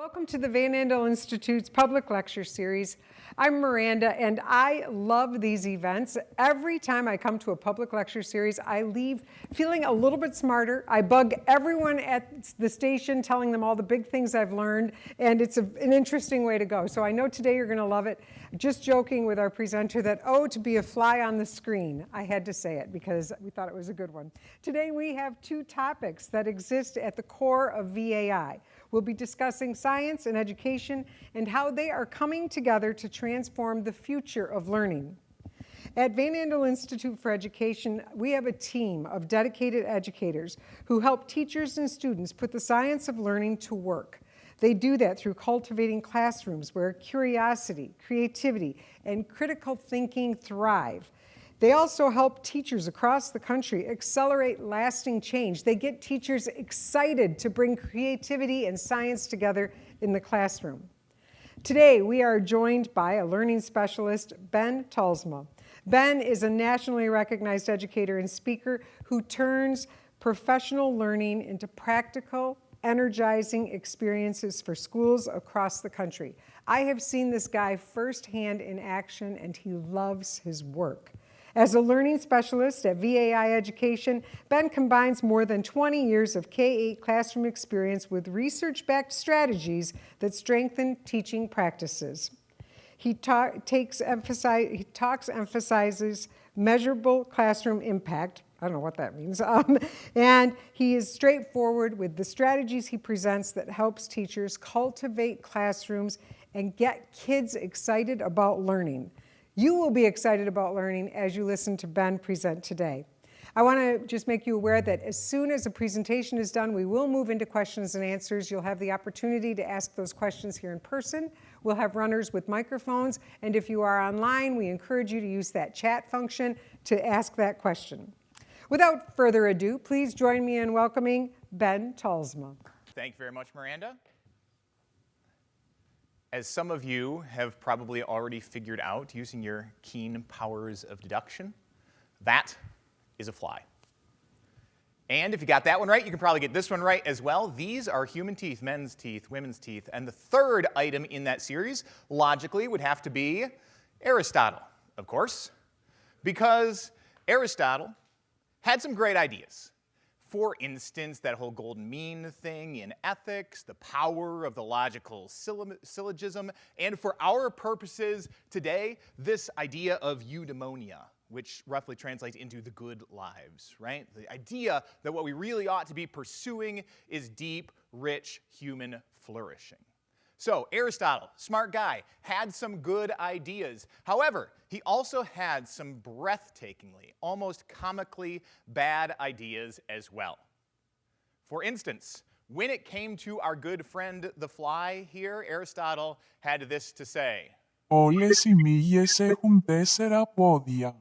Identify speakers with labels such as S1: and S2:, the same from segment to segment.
S1: Welcome to the Van Andel Institute's public lecture series. I'm Miranda, and I love these events. Every time I come to a public lecture series, I leave feeling a little bit smarter. I bug everyone at the station, telling them all the big things I've learned, and it's an interesting way to go. So I know today you're going to love it. Just joking with our presenter that, oh, to be a fly on the screen. I had to say it because we thought it was a good one. Today we have two topics that exist at the core of VAI. We'll be discussing science and education and how they are coming together to transform the future of learning. At Van Andel Institute for Education, we have a team of dedicated educators who help teachers and students put the science of learning to work. They do that through cultivating classrooms where curiosity, creativity, and critical thinking thrive. They also help teachers across the country accelerate lasting change. They get teachers excited to bring creativity and science together in the classroom. Today, we are joined by a learning specialist, Ben Talsma. Ben is a nationally recognized educator and speaker who turns professional learning into practical, energizing experiences for schools across the country. I have seen this guy firsthand in action, and he loves his work. As a learning specialist at VAI Education, Ben combines more than 20 years of K-8 classroom experience with research-backed strategies that strengthen teaching practices. He emphasizes measurable classroom impact. I don't know what that means. And he is straightforward with the strategies he presents that helps teachers cultivate classrooms and get kids excited about learning. You will be excited about learning as you listen to Ben present today. I want to just make you aware that as soon as the presentation is done, we will move into questions and answers. You'll have the opportunity to ask those questions here in person. We'll have runners with microphones, and if you are online, we encourage you to use that chat function to ask that question. Without further ado, please join me in welcoming Ben Talsma.
S2: Thank you very much, Miranda. As some of you have probably already figured out using your keen powers of deduction, that is a fly. And if you got that one right, you can probably get this one right as well. These are human teeth, men's teeth, women's teeth. And the third item in that series, logically, would have to be Aristotle, of course, because Aristotle had some great ideas. For instance, that whole golden mean thing in ethics, the power of the logical syllogism, and for our purposes today, this idea of eudaimonia, which roughly translates into the good lives, right? The idea that what we really ought to be pursuing is deep, rich human flourishing. So Aristotle, smart guy, had some good ideas. However, he also had some breathtakingly, almost comically bad ideas as well. For instance, when it came to our good friend the fly here, Aristotle had this to say.
S3: Όλες οι μύγες έχουν 4 πόδια.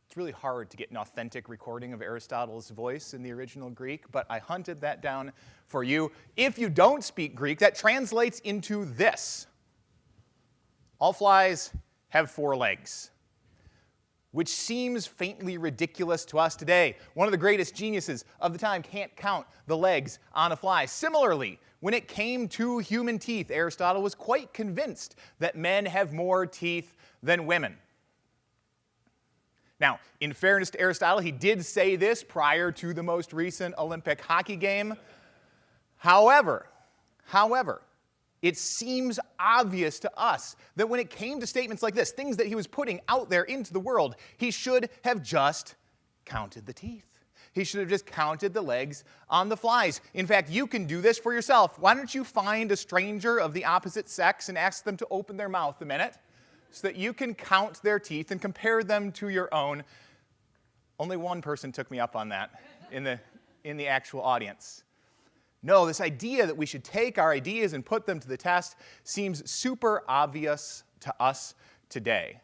S2: It's really hard to get an authentic recording of Aristotle's voice in the original Greek, but I hunted that down for you. If you don't speak Greek, that translates into this. All flies have 4 legs, which seems faintly ridiculous to us today. One of the greatest geniuses of the time can't count the legs on a fly. Similarly, when it came to human teeth, Aristotle was quite convinced that men have more teeth than women. Now, in fairness to Aristotle, he did say this prior to the most recent Olympic hockey game. However, it seems obvious to us that when it came to statements like this, things that he was putting out there into the world, he should have just counted the teeth. He should have just counted the legs on the flies. In fact, you can do this for yourself. Why don't you find a stranger of the opposite sex and ask them to open their mouth a minute, so that you can count their teeth and compare them to your own. Only one person took me up on that in the actual audience. No, this idea that we should take our ideas and put them to the test seems super obvious to us today.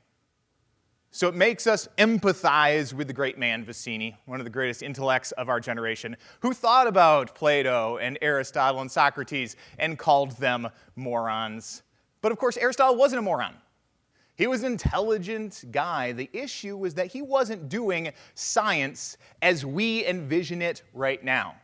S2: So it makes us empathize with the great man Vicini, one of the greatest intellects of our generation, who thought about Plato and Aristotle and Socrates and called them morons. But of course, Aristotle wasn't a moron. He was an intelligent guy. The issue was that he wasn't doing science as we envision it right now.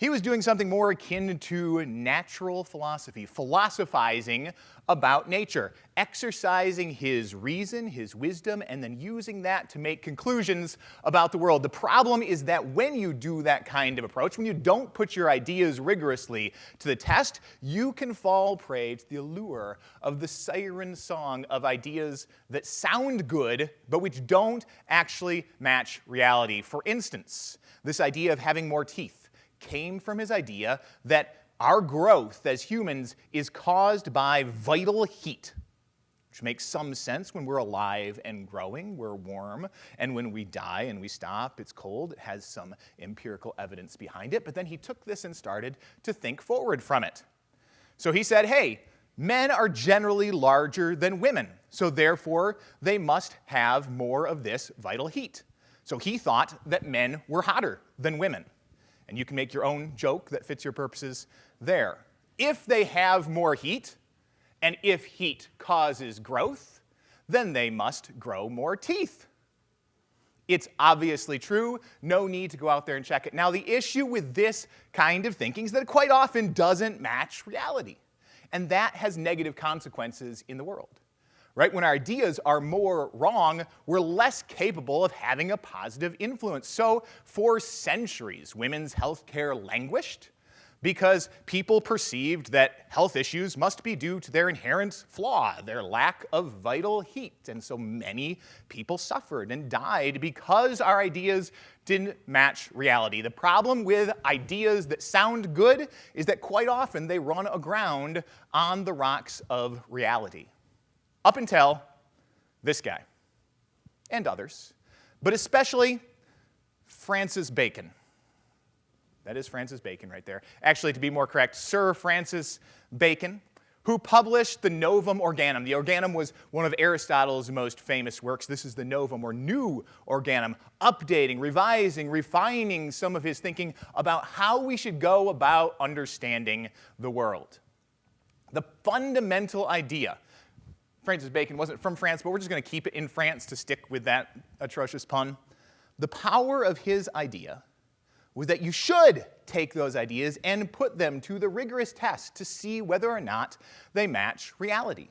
S2: He was doing something more akin to natural philosophy, philosophizing about nature, exercising his reason, his wisdom, and then using that to make conclusions about the world. The problem is that when you do that kind of approach, when you don't put your ideas rigorously to the test, you can fall prey to the allure of the siren song of ideas that sound good, but which don't actually match reality. For instance, this idea of having more teeth came from his idea that our growth as humans is caused by vital heat, which makes some sense. When we're alive and growing, we're warm, and when we die and we stop, it's cold. It has some empirical evidence behind it, but then he took this and started to think forward from it. So he said, hey, men are generally larger than women, so therefore they must have more of this vital heat. So he thought that men were hotter than women. And you can make your own joke that fits your purposes there. If they have more heat, and if heat causes growth, then they must grow more teeth. It's obviously true. No need to go out there and check it. Now, the issue with this kind of thinking is that it quite often doesn't match reality. And that has negative consequences in the world. Right? When our ideas are more wrong, we're less capable of having a positive influence. So for centuries, women's health care languished because people perceived that health issues must be due to their inherent flaw, their lack of vital heat. And so many people suffered and died because our ideas didn't match reality. The problem with ideas that sound good is that quite often they run aground on the rocks of reality. Up until this guy, and others, but especially Francis Bacon. That is Francis Bacon right there. Actually, to be more correct, Sir Francis Bacon, who published the Novum Organum. The Organum was one of Aristotle's most famous works. This is the Novum, or New Organum, updating, revising, refining some of his thinking about how we should go about understanding the world. The fundamental idea, Francis Bacon wasn't from France, but we're just going to keep it in France to stick with that atrocious pun. The power of his idea was that you should take those ideas and put them to the rigorous test to see whether or not they match reality.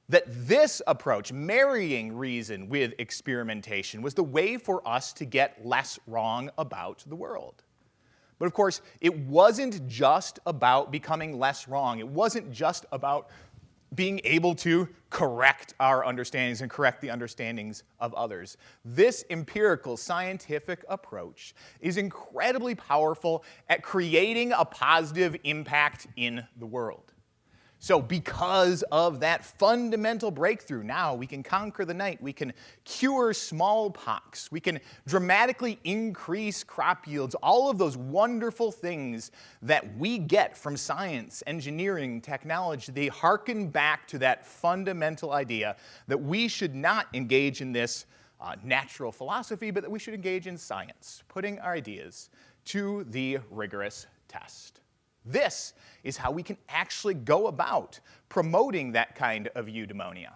S2: That this approach, marrying reason with experimentation, was the way for us to get less wrong about the world. But of course, it wasn't just about becoming less wrong. It wasn't just about being able to correct our understandings and correct the understandings of others. This empirical scientific approach is incredibly powerful at creating a positive impact in the world. So because of that fundamental breakthrough, now we can conquer the night, we can cure smallpox, we can dramatically increase crop yields, all of those wonderful things that we get from science, engineering, technology, they harken back to that fundamental idea that we should not engage in this natural philosophy, but that we should engage in science, putting our ideas to the rigorous test. This is how we can actually go about promoting that kind of eudaimonia.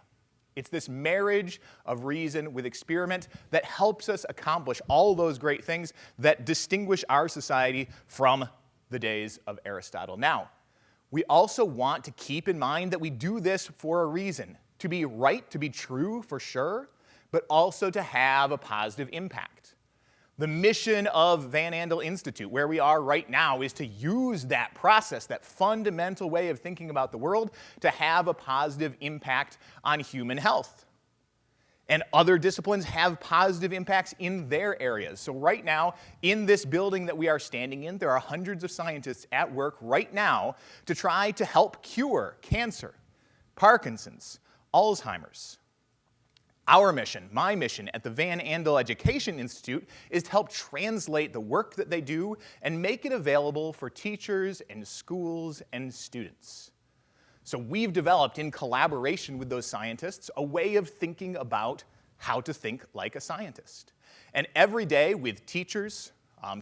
S2: It's this marriage of reason with experiment that helps us accomplish all those great things that distinguish our society from the days of Aristotle. Now, we also want to keep in mind that we do this for a reason, to be right, to be true for sure, but also to have a positive impact. The mission of Van Andel Institute, where we are right now, is to use that process, that fundamental way of thinking about the world, to have a positive impact on human health. And other disciplines have positive impacts in their areas. So right now, in this building that we are standing in, there are hundreds of scientists at work right now to try to help cure cancer, Parkinson's, Alzheimer's. Our mission, my mission at the Van Andel Education Institute, is to help translate the work that they do and make it available for teachers and schools and students. So we've developed, in collaboration with those scientists, a way of thinking about how to think like a scientist. And every day with teachers,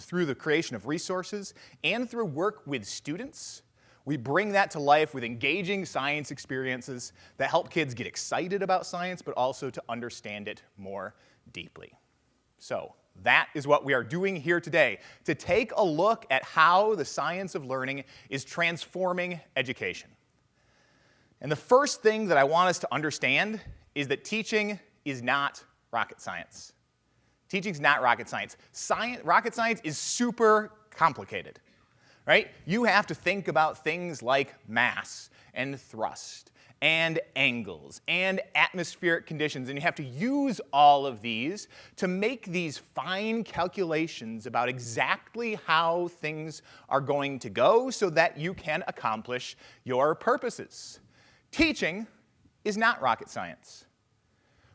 S2: through the creation of resources, and through work with students, we bring that to life with engaging science experiences that help kids get excited about science, but also to understand it more deeply. So, That is what we are doing here today, to take a look at how the science of learning is transforming education. And the first thing that I want us to understand is that teaching is not rocket science. Teaching's not rocket science. Rocket science is super complicated, right? You have to think about things like mass and thrust and angles and atmospheric conditions, and you have to use all of these to make these fine calculations about exactly how things are going to go so that you can accomplish your purposes. Teaching is not rocket science,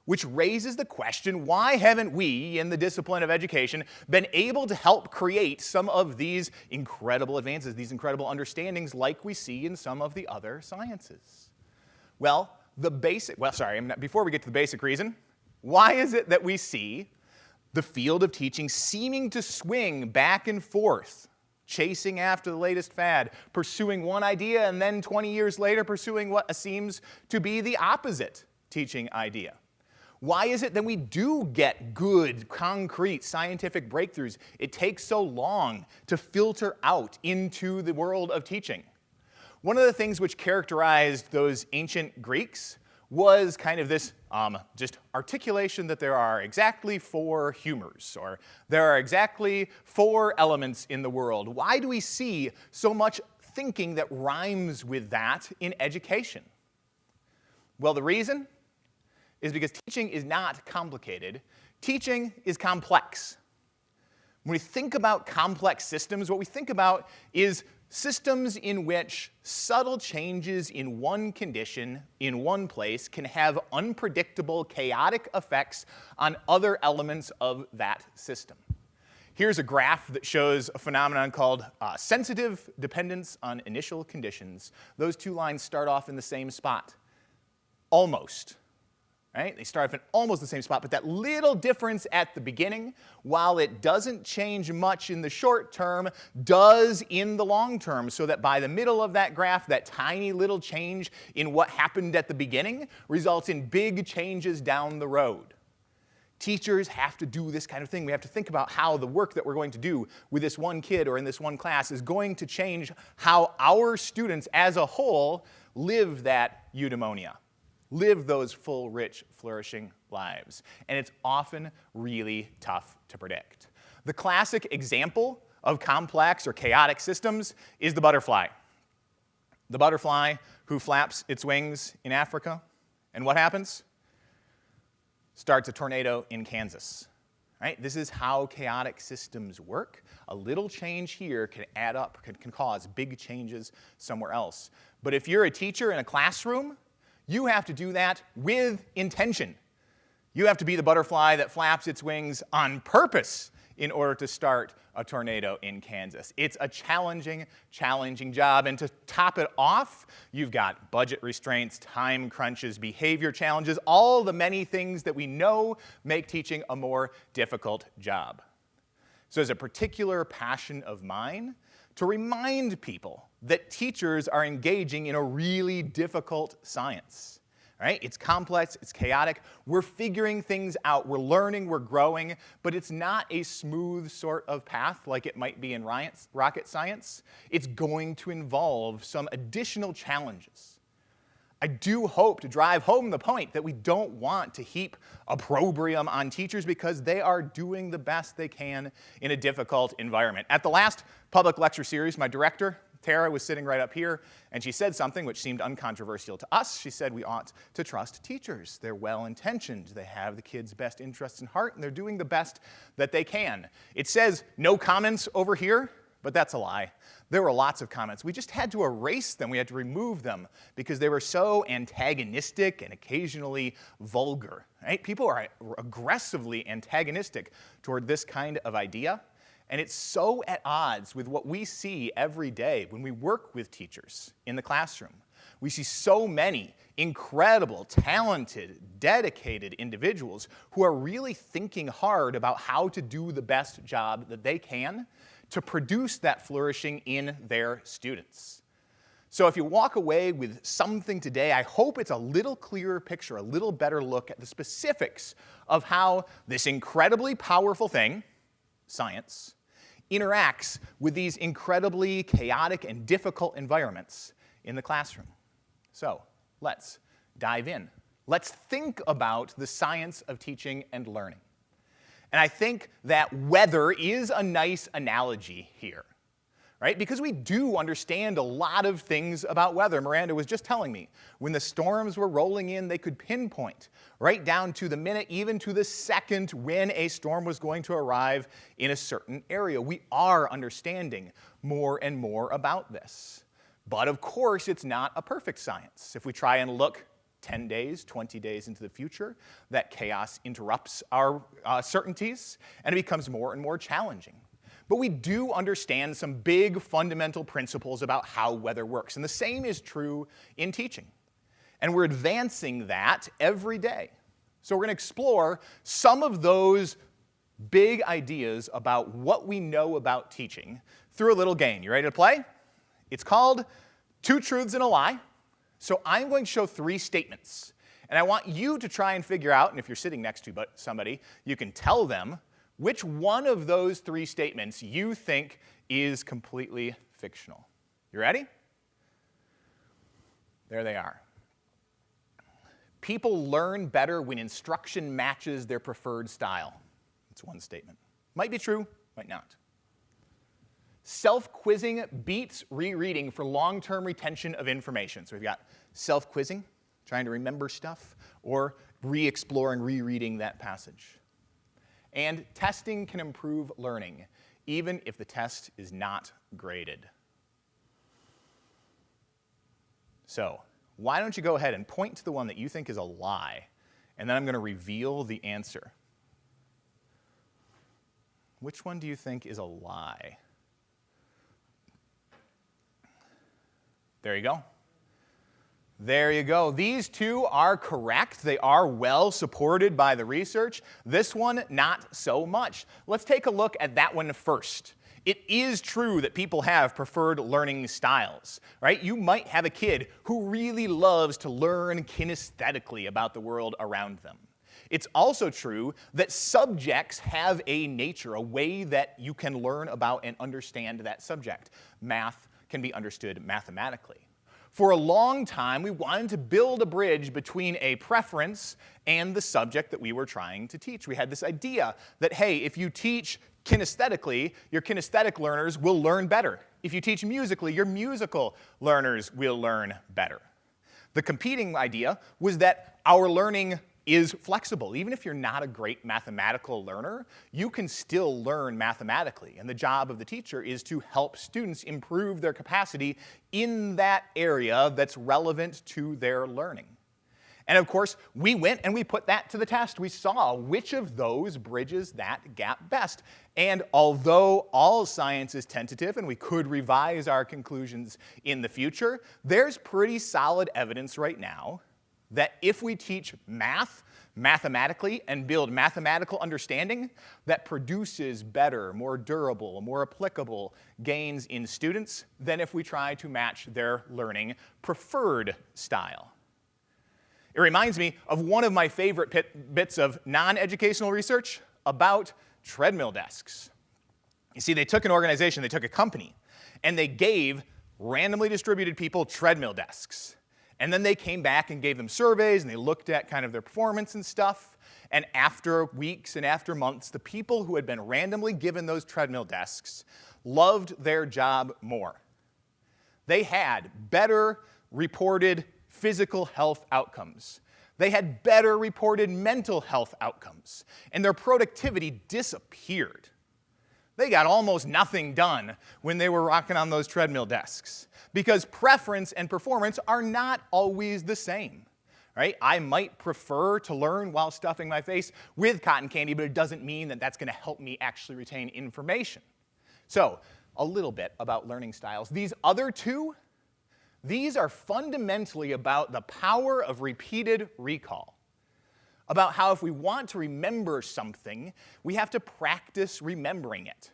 S2: which raises the question, why haven't we, in the discipline of education, been able to help create some of these incredible advances, these incredible understandings like we see in some of the other sciences? Well, before we get to the basic reason, why is it that we see the field of teaching seeming to swing back and forth, chasing after the latest fad, pursuing one idea, and then 20 years later pursuing what seems to be the opposite teaching idea? Why is it that we do get good, concrete scientific breakthroughs? It takes so long to filter out into the world of teaching. One of the things which characterized those ancient Greeks was kind of this just articulation that there are exactly 4 humors, or there are exactly 4 elements in the world. Why do we see so much thinking that rhymes with that in education? Well, the reason is because teaching is not complicated. Teaching is complex. When we think about complex systems, what we think about is systems in which subtle changes in one condition in one place can have unpredictable, chaotic effects on other elements of that system. Here's a graph that shows a phenomenon called sensitive dependence on initial conditions. Those 2 lines start off in the same spot, almost. Right? They start off in almost the same spot, but that little difference at the beginning, while it doesn't change much in the short term, does in the long term, so that by the middle of that graph, that tiny little change in what happened at the beginning results in big changes down the road. Teachers have to do this kind of thing. We have to think about how the work that we're going to do with this one kid or in this one class is going to change how our students as a whole live that eudaimonia. Live those full, rich, flourishing lives. And it's often really tough to predict. The classic example of complex or chaotic systems is the butterfly. The butterfly who flaps its wings in Africa. And what happens? Starts a tornado in Kansas. Right? This is how chaotic systems work. A little change here can add up, can cause big changes somewhere else. But if you're a teacher in a classroom, you have to do that with intention. You have to be the butterfly that flaps its wings on purpose in order to start a tornado in Kansas. It's a challenging job. And to top it off, you've got budget restraints, time crunches, behavior challenges, all the many things that we know make teaching a more difficult job. So it's a particular passion of mine to remind people that teachers are engaging in a really difficult science. Right? It's complex, it's chaotic, we're figuring things out, we're learning, we're growing, but it's not a smooth sort of path like it might be in rocket science. It's going to involve some additional challenges. I do hope to drive home the point that we don't want to heap opprobrium on teachers because they are doing the best they can in a difficult environment. At the last public lecture series, my director, Tara, was sitting right up here, and she said something which seemed uncontroversial to us. She said we ought to trust teachers. They're well-intentioned. They have the kids' best interests in heart, and they're doing the best that they can. It says no comments over here, but that's a lie. There were lots of comments. We just had to erase them. We had to remove them because they were so antagonistic and occasionally vulgar. Right? People are aggressively antagonistic toward this kind of idea. And it's so at odds with what we see every day when we work with teachers in the classroom. We see so many incredible, talented, dedicated individuals who are really thinking hard about how to do the best job that they can to produce that flourishing in their students. So if you walk away with something today, I hope it's a little clearer picture, a little better look at the specifics of how this incredibly powerful thing, science, interacts with these incredibly chaotic and difficult environments in the classroom. So let's dive in. Let's think about the science of teaching and learning. And I think that weather is a nice analogy here, right? Because we do understand a lot of things about weather. Miranda was just telling me, when the storms were rolling in, they could pinpoint right down to the minute, even to the second, when a storm was going to arrive in a certain area. We are understanding more and more about this. But of course, it's not a perfect science. If we try and look 10 days, 20 days into the future, that chaos interrupts our certainties, and it becomes more and more challenging. But we do understand some big fundamental principles about how weather works, and the same is true in teaching. And we're advancing that every day. So we're going to explore some of those big ideas about what we know about teaching through a little game. You ready to play? It's called Two Truths and a Lie. So I'm going to show 3 statements, and I want you to try and figure out, and if you're sitting next to somebody, you can tell them which one of those 3 statements you think is completely fictional. You ready? There they are. People learn better when instruction matches their preferred style. That's one statement. Might be true, might not. Self-quizzing beats rereading for long-term retention of information. So we've got self-quizzing, trying to remember stuff, or re-exploring, rereading that passage. And testing can improve learning, even if the test is not graded. So why don't you go ahead and point to the one that you think is a lie, and then I'm going to reveal the answer. Which one do you think is a lie? There you go. There you go. These 2 are correct. They are well supported by the research. This one, not so much. Let's take a look at that one first. It is true that people have preferred learning styles, right? You might have a kid who really loves to learn kinesthetically about the world around them. It's also true that subjects have a nature, a way that you can learn about and understand that subject. Math can be understood mathematically. For a long time, we wanted to build a bridge between a preference and the subject that we were trying to teach. We had this idea that, hey, if you teach kinesthetically, your kinesthetic learners will learn better. If you teach musically, your musical learners will learn better. The competing idea was that our learning is flexible. Even if you're not a great mathematical learner, you can still learn mathematically. And the job of the teacher is to help students improve their capacity in that area that's relevant to their learning. And of course, we went and we put that to the test. We saw which of those bridges that gap best. And although all science is tentative and we could revise our conclusions in the future, there's pretty solid evidence right now that if we teach math mathematically and build mathematical understanding, that produces better, more durable, more applicable gains in students than if we try to match their learning preferred style. It reminds me of one of my favorite bits of non-educational research about treadmill desks. You see, they took an organization, they took a company, and they gave randomly distributed people treadmill desks. And then they came back and gave them surveys, and they looked at kind of their performance and stuff. And after weeks and after months, the people who had been randomly given those treadmill desks loved their job more. They had better reported physical health outcomes. They had better reported mental health outcomes. And their productivity disappeared. They got almost nothing done when they were rocking on those treadmill desks, because preference and performance are not always the same, right? I might prefer to learn while stuffing my face with cotton candy, but it doesn't mean that that's going to help me actually retain information. So, a little bit about learning styles. These other 2, these are fundamentally about the power of repeated recall. About how if we want to remember something, we have to practice remembering it.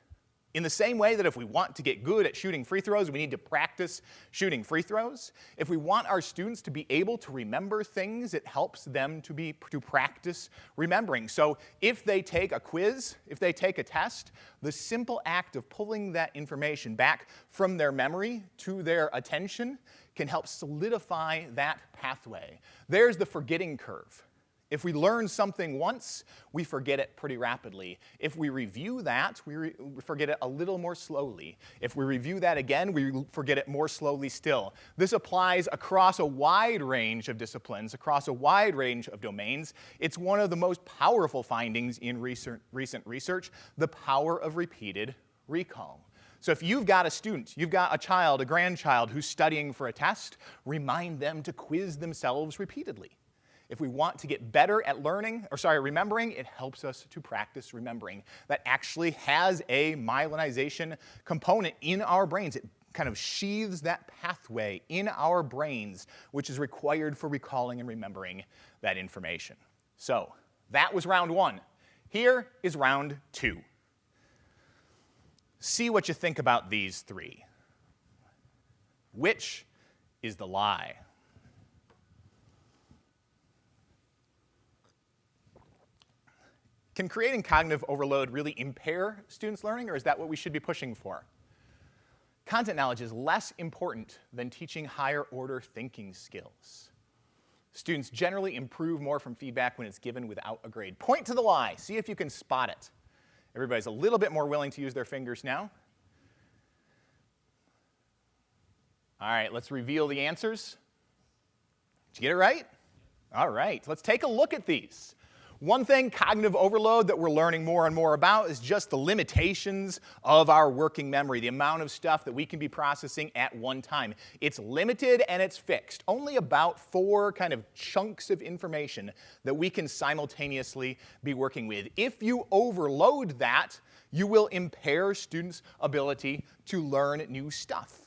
S2: In the same way that if we want to get good at shooting free throws, we need to practice shooting free throws. If we want our students to be able to remember things, it helps them to practice remembering. So if they take a quiz, if they take a test, the simple act of pulling that information back from their memory to their attention can help solidify that pathway. There's the forgetting curve. If we learn something once, we forget it pretty rapidly. If we review that, we forget it a little more slowly. If we review that again, we forget it more slowly still. This applies across a wide range of disciplines, across a wide range of domains. It's one of the most powerful findings in recent research, the power of repeated recall. So if you've got a student, you've got a child, a grandchild who's studying for a test, remind them to quiz themselves repeatedly. If we want to get better at remembering, it helps us to practice remembering. That actually has a myelinization component in our brains. It kind of sheathes that pathway in our brains, which is required for recalling and remembering that information. So that was round one. Here is round two. See what you think about these three. Which is the lie? Can creating cognitive overload really impair students' learning, or is that what we should be pushing for? Content knowledge is less important than teaching higher order thinking skills. Students generally improve more from feedback when it's given without a grade. Point to the lie. See if you can spot it. Everybody's a little bit more willing to use their fingers now. All right, let's reveal the answers. Did you get it right? All right, let's take a look at these. One thing, cognitive overload, that we're learning more and more about is just the limitations of our working memory, the amount of stuff that we can be processing at one time. It's limited and it's fixed. Only about 4 kind of chunks of information that we can simultaneously be working with. If you overload that, you will impair students' ability to learn new stuff.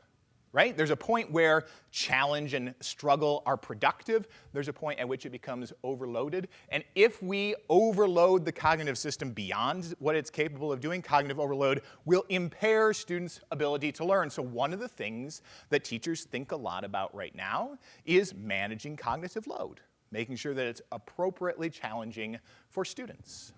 S2: Right? There's a point where challenge and struggle are productive. There's a point at which it becomes overloaded. And if we overload the cognitive system beyond what it's capable of doing, cognitive overload will impair students' ability to learn. So one of the things that teachers think a lot about right now is managing cognitive load, making sure that it's appropriately challenging for students.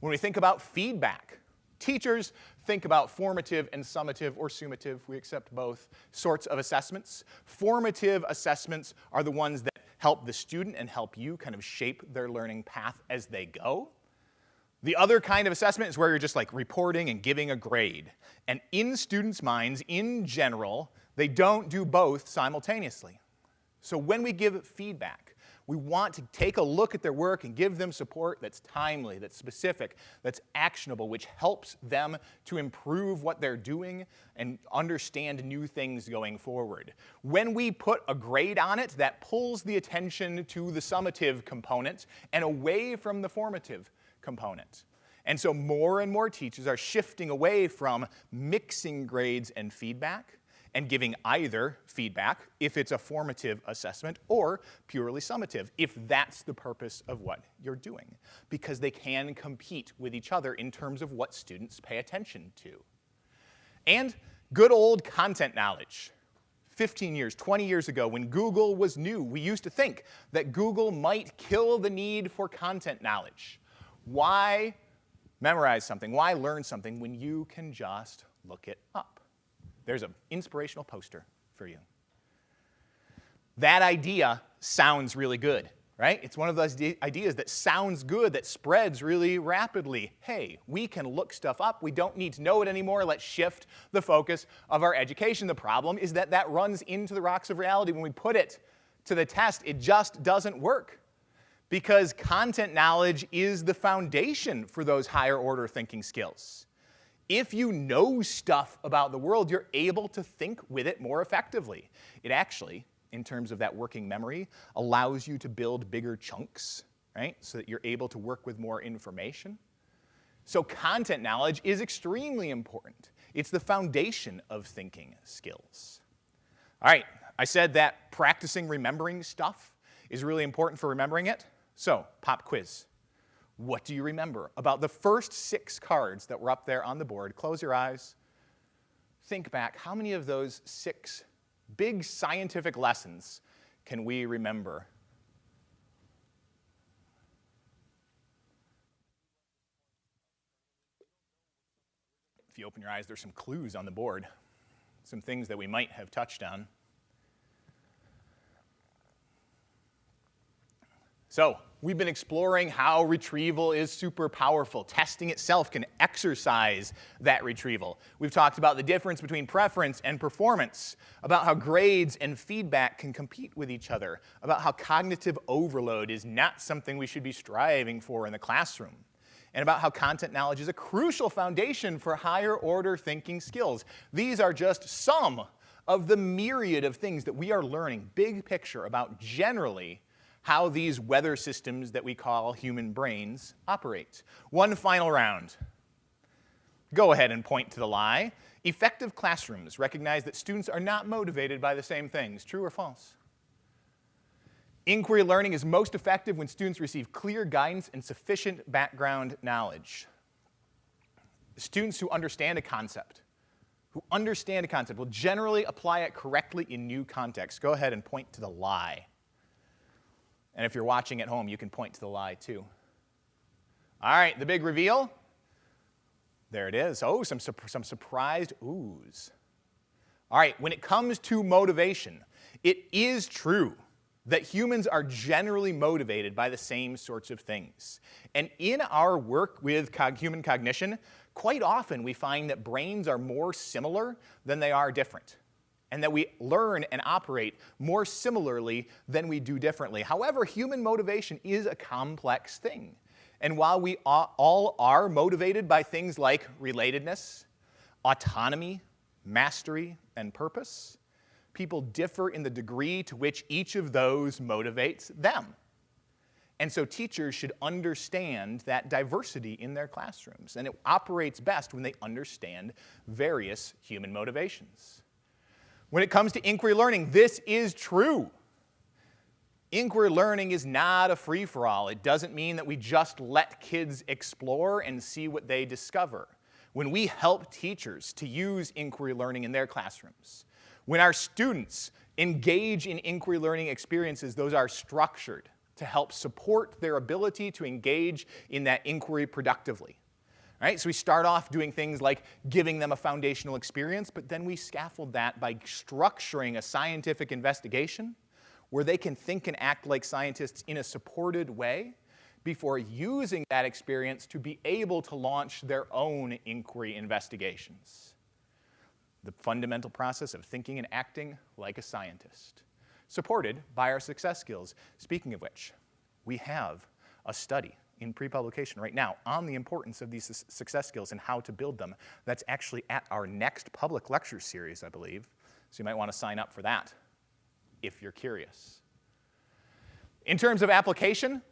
S2: When we think about feedback, teachers think about formative and summative or summative. We accept both sorts of assessments. Formative assessments are the ones that help the student and help you kind of shape their learning path as they go. The other kind of assessment is where you're just like reporting and giving a grade. And in students' minds, in general, they don't do both simultaneously. So when we give feedback, we want to take a look at their work and give them support that's timely, that's specific, that's actionable, which helps them to improve what they're doing and understand new things going forward. When we put a grade on it, that pulls the attention to the summative component and away from the formative component. And so more and more teachers are shifting away from mixing grades and feedback and giving either feedback if it's a formative assessment or purely summative if that's the purpose of what you're doing, because they can compete with each other in terms of what students pay attention to. And good old content knowledge. 15 years, 20 years ago, when Google was new, we used to think that Google might kill the need for content knowledge. Why memorize something? Why learn something when you can just look it up? There's an inspirational poster for you. That idea sounds really good, right? It's one of those ideas that sounds good, that spreads really rapidly. Hey, we can look stuff up. We don't need to know it anymore. Let's shift the focus of our education. The problem is that that runs into the rocks of reality. When we put it to the test, it just doesn't work, because content knowledge is the foundation for those higher order thinking skills. If you know stuff about the world, you're able to think with it more effectively. It actually, in terms of that working memory, allows you to build bigger chunks, right? So that you're able to work with more information. So content knowledge is extremely important. It's the foundation of thinking skills. All right, I said that practicing remembering stuff is really important for remembering it. So, pop quiz. What do you remember about the first 6 cards that were up there on the board? Close your eyes. Think back. How many of those 6 big scientific lessons can we remember? If you open your eyes, there's some clues on the board, some things that we might have touched on. So, we've been exploring how retrieval is super powerful. Testing itself can exercise that retrieval. We've talked about the difference between preference and performance, about how grades and feedback can compete with each other, about how cognitive overload is not something we should be striving for in the classroom, and about how content knowledge is a crucial foundation for higher order thinking skills. These are just some of the myriad of things that we are learning, big picture, about generally how these weather systems that we call human brains operate. One final round. Go ahead and point to the lie. Effective classrooms recognize that students are not motivated by the same things. True or false? Inquiry learning is most effective when students receive clear guidance and sufficient background knowledge. Students who understand a concept will generally apply it correctly in new contexts. Go ahead and point to the lie. And if you're watching at home, you can point to the lie too. All right, the big reveal. There it is. Oh, some surprised oohs. All right, when it comes to motivation, it is true that humans are generally motivated by the same sorts of things. And in our work with human cognition, quite often we find that brains are more similar than they are different, and that we learn and operate more similarly than we do differently. However, human motivation is a complex thing. And while we all are motivated by things like relatedness, autonomy, mastery, and purpose, people differ in the degree to which each of those motivates them. And so teachers should understand that diversity in their classrooms. And it operates best when they understand various human motivations. When it comes to inquiry learning, this is true. Inquiry learning is not a free-for-all. It doesn't mean that we just let kids explore and see what they discover. When we help teachers to use inquiry learning in their classrooms, when our students engage in inquiry learning experiences, those are structured to help support their ability to engage in that inquiry productively. Right? So we start off doing things like giving them a foundational experience, but then we scaffold that by structuring a scientific investigation where they can think and act like scientists in a supported way before using that experience to be able to launch their own inquiry investigations. The fundamental process of thinking and acting like a scientist, supported by our success skills. Speaking of which, we have a study in pre-publication right now on the importance of these success skills and how to build them. That's actually at our next public lecture series, I believe. So you might want to sign up for that if you're curious. In terms of application,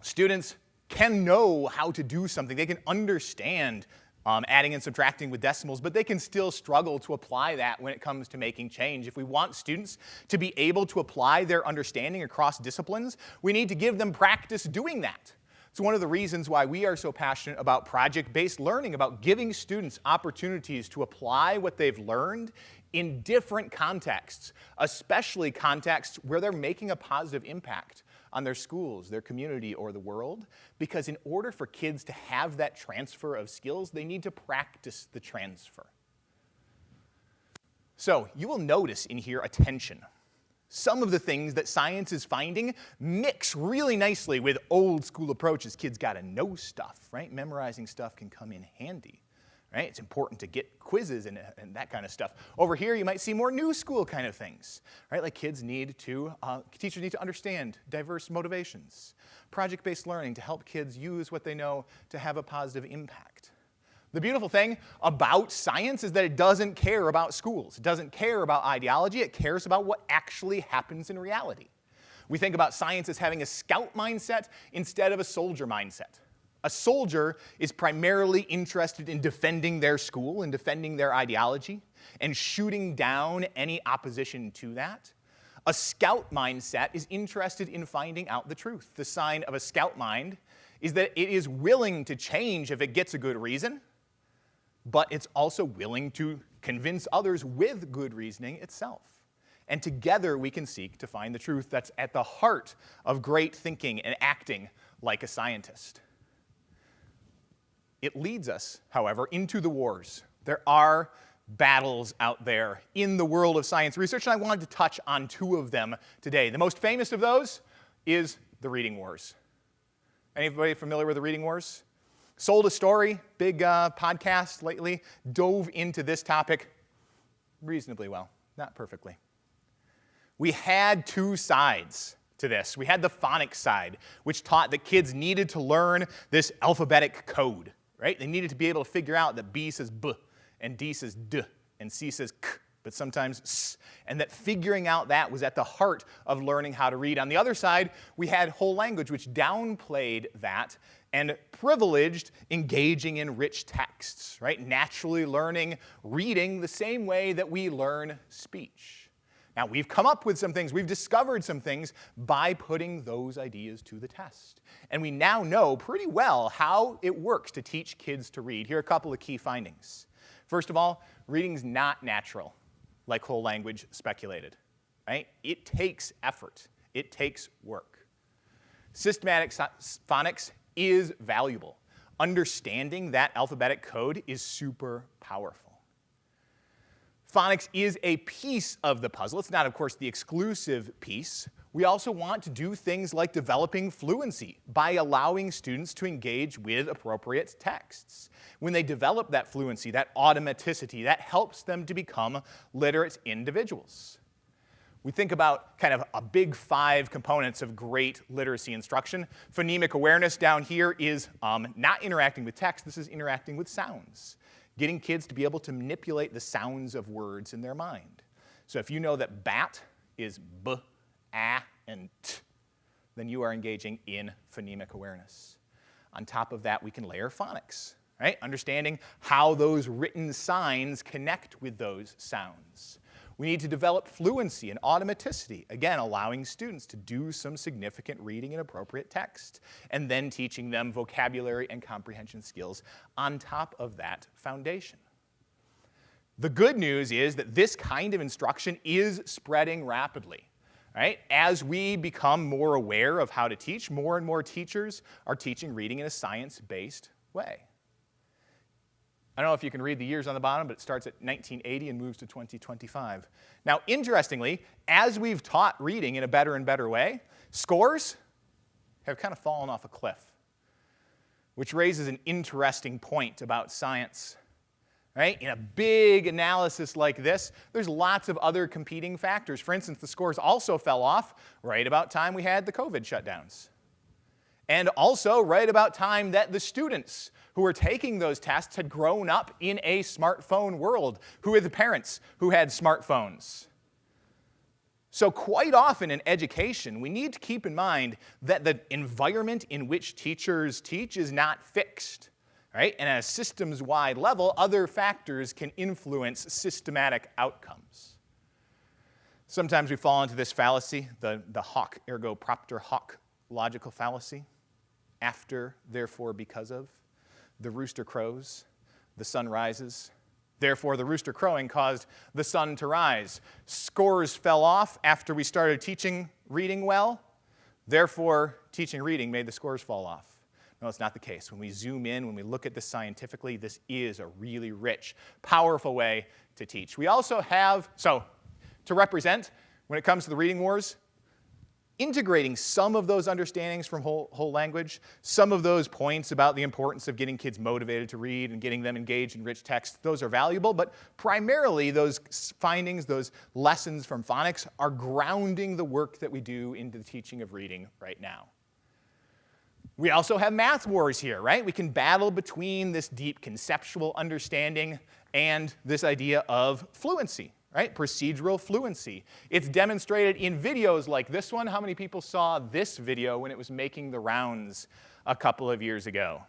S2: students can know how to do something. They can understand adding and subtracting with decimals, but they can still struggle to apply that when it comes to making change. If we want students to be able to apply their understanding across disciplines, we need to give them practice doing that. It's one of the reasons why we are so passionate about project-based learning, about giving students opportunities to apply what they've learned in different contexts, especially contexts where they're making a positive impact on their schools, their community, or the world. Because in order for kids to have that transfer of skills, they need to practice the transfer. So you will notice in here a tension. Some of the things that science is finding mix really nicely with old school approaches. Kids got to know stuff, right? Memorizing stuff can come in handy, right? It's important to get quizzes and that kind of stuff. Over here, you might see more new school kind of things, right? Like teachers need to understand diverse motivations. Project-based learning to help kids use what they know to have a positive impact. The beautiful thing about science is that it doesn't care about schools. It doesn't care about ideology. It cares about what actually happens in reality. We think about science as having a scout mindset instead of a soldier mindset. A soldier is primarily interested in defending their school and defending their ideology and shooting down any opposition to that. A scout mindset is interested in finding out the truth. The sign of a scout mind is that it is willing to change if it gets a good reason, but it's also willing to convince others with good reasoning itself. And together we can seek to find the truth that's at the heart of great thinking and acting like a scientist. It leads us, however, into the wars. There are battles out there in the world of science research, and I wanted to touch on two of them today. The most famous of those is the reading wars. Anybody familiar with the reading wars? Sold a Story, big podcast lately, dove into this topic reasonably well, not perfectly. We had two sides to this. We had the phonics side, which taught that kids needed to learn this alphabetic code, right? They needed to be able to figure out that B says B, and D says D, and C says K, but sometimes S, and that figuring out that was at the heart of learning how to read. On the other side, we had whole language, which downplayed that and privileged engaging in rich texts, right? Naturally learning reading the same way that we learn speech. Now, we've come up with some things, we've discovered some things by putting those ideas to the test. And we now know pretty well how it works to teach kids to read. Here are a couple of key findings. First of all, reading's not natural, like whole language speculated, right? It takes effort. It takes work. Systematic phonics is valuable. Understanding that alphabetic code is super powerful. Phonics is a piece of the puzzle. It's not, of course, the exclusive piece. We also want to do things like developing fluency by allowing students to engage with appropriate texts. When they develop that fluency, that automaticity, that helps them to become literate individuals. We think about kind of a big 5 components of great literacy instruction. Phonemic awareness down here is not interacting with text. This is interacting with sounds. Getting kids to be able to manipulate the sounds of words in their mind. So if you know that bat is b, a, and t, then you are engaging in phonemic awareness. On top of that, we can layer phonics, right? Understanding how those written signs connect with those sounds. We need to develop fluency and automaticity, again, allowing students to do some significant reading in appropriate text, and then teaching them vocabulary and comprehension skills on top of that foundation. The good news is that this kind of instruction is spreading rapidly. Right? As we become more aware of how to teach, more and more teachers are teaching reading in a science-based way. I don't know if you can read the years on the bottom, but it starts at 1980 and moves to 2025. Now, interestingly, as we've taught reading in a better and better way, scores have kind of fallen off a cliff, which raises an interesting point about science. Right? In a big analysis like this, there's lots of other competing factors. For instance, the scores also fell off right about time we had the COVID shutdowns. And also right about time that the students who were taking those tests had grown up in a smartphone world, who were the parents who had smartphones. So quite often in education, we need to keep in mind that the environment in which teachers teach is not fixed. Right? And at a systems-wide level, other factors can influence systematic outcomes. Sometimes we fall into this fallacy, the hoc ergo propter hoc logical fallacy. After, therefore, because of. The rooster crows, the sun rises. Therefore, the rooster crowing caused the sun to rise. Scores fell off after we started teaching reading well. Therefore, teaching reading made the scores fall off. No, it's not the case. When we zoom in, when we look at this scientifically, this is a really rich, powerful way to teach. We also have, so to represent, when it comes to the reading wars, integrating some of those understandings from whole language, some of those points about the importance of getting kids motivated to read and getting them engaged in rich text, those are valuable, but primarily those findings, those lessons from phonics are grounding the work that we do into the teaching of reading right now. We also have math wars here, right? We can battle between this deep conceptual understanding and this idea of fluency, right? Procedural fluency. It's demonstrated in videos like this one. How many people saw this video when it was making the rounds a couple of years ago?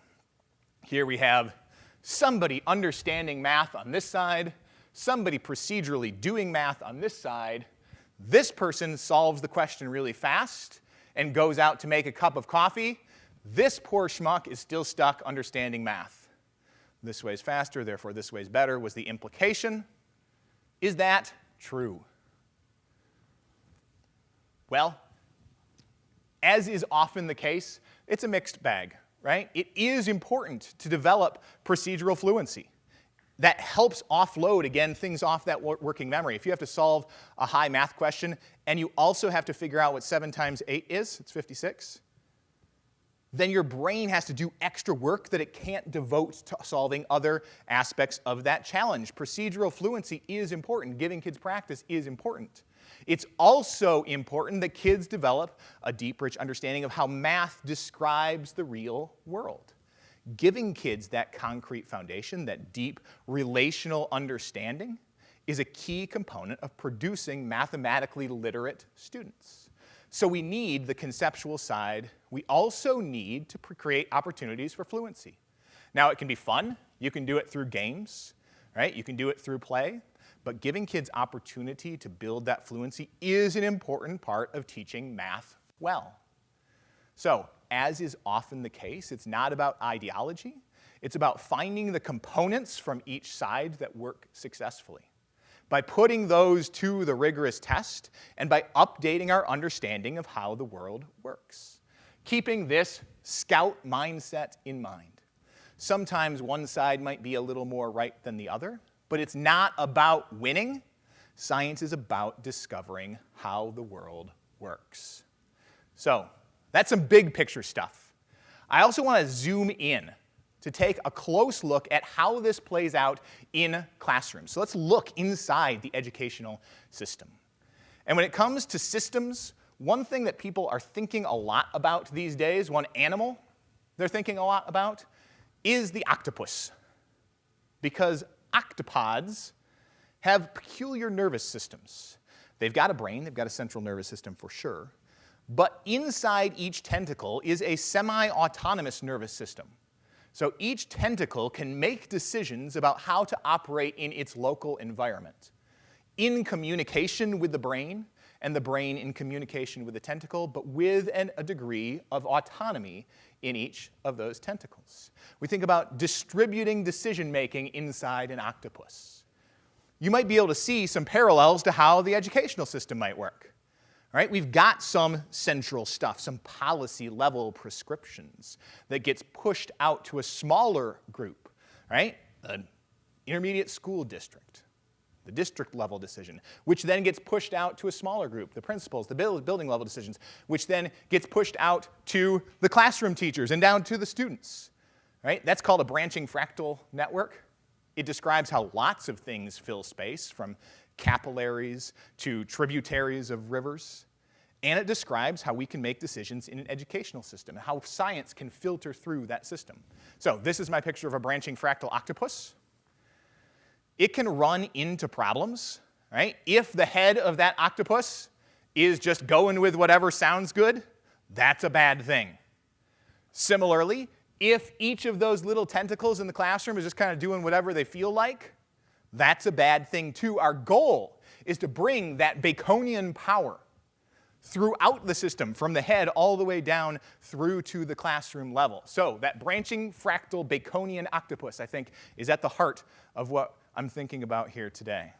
S2: Here we have somebody understanding math on this side, somebody procedurally doing math on this side. This person solves the question really fast and goes out to make a cup of coffee. This poor schmuck is still stuck understanding math. This way's faster, therefore this way's better was the implication. Is that true? Well, as is often the case, it's a mixed bag, right? It is important to develop procedural fluency. That helps offload, again, things off that working memory. If you have to solve a high math question and you also have to figure out what 7 times 8 is, it's 56, then your brain has to do extra work that it can't devote to solving other aspects of that challenge. Procedural fluency is important. Giving kids practice is important. It's also important that kids develop a deep, rich understanding of how math describes the real world. Giving kids that concrete foundation, that deep relational understanding, is a key component of producing mathematically literate students. So we need the conceptual side. We also need to create opportunities for fluency. Now, it can be fun. You can do it through games, right? You can do it through play. But giving kids opportunity to build that fluency is an important part of teaching math well. So, as is often the case, it's not about ideology. It's about finding the components from each side that work successfully. By putting those to the rigorous test and by updating our understanding of how the world works. Keeping this scout mindset in mind. Sometimes one side might be a little more right than the other, but it's not about winning. Science is about discovering how the world works. So, that's some big picture stuff. I also want to zoom in to take a close look at how this plays out in classrooms. So let's look inside the educational system. And when it comes to systems, one thing that people are thinking a lot about these days, one animal they're thinking a lot about, is the octopus. Because octopods have peculiar nervous systems. They've got a brain, they've got a central nervous system for sure, but inside each tentacle is a semi-autonomous nervous system. So each tentacle can make decisions about how to operate in its local environment, in communication with the brain, and the brain in communication with the tentacle, but with a degree of autonomy in each of those tentacles. We think about distributing decision-making inside an octopus. You might be able to see some parallels to how the educational system might work. All right, we've got some central stuff, some policy-level prescriptions that gets pushed out to a smaller group, right? An intermediate school district, the district-level decision, which then gets pushed out to a smaller group, the principals, the building-level decisions, which then gets pushed out to the classroom teachers and down to the students, right? That's called a branching fractal network. It describes how lots of things fill space, from capillaries to tributaries of rivers. And it describes how we can make decisions in an educational system, and how science can filter through that system. So this is my picture of a branching fractal octopus. It can run into problems, right? If the head of that octopus is just going with whatever sounds good, that's a bad thing. Similarly, if each of those little tentacles in the classroom is just kind of doing whatever they feel like, that's a bad thing too. Our goal is to bring that Baconian power throughout the system, from the head all the way down through to the classroom level. So that branching fractal Baconian octopus, I think, is at the heart of what I'm thinking about here today.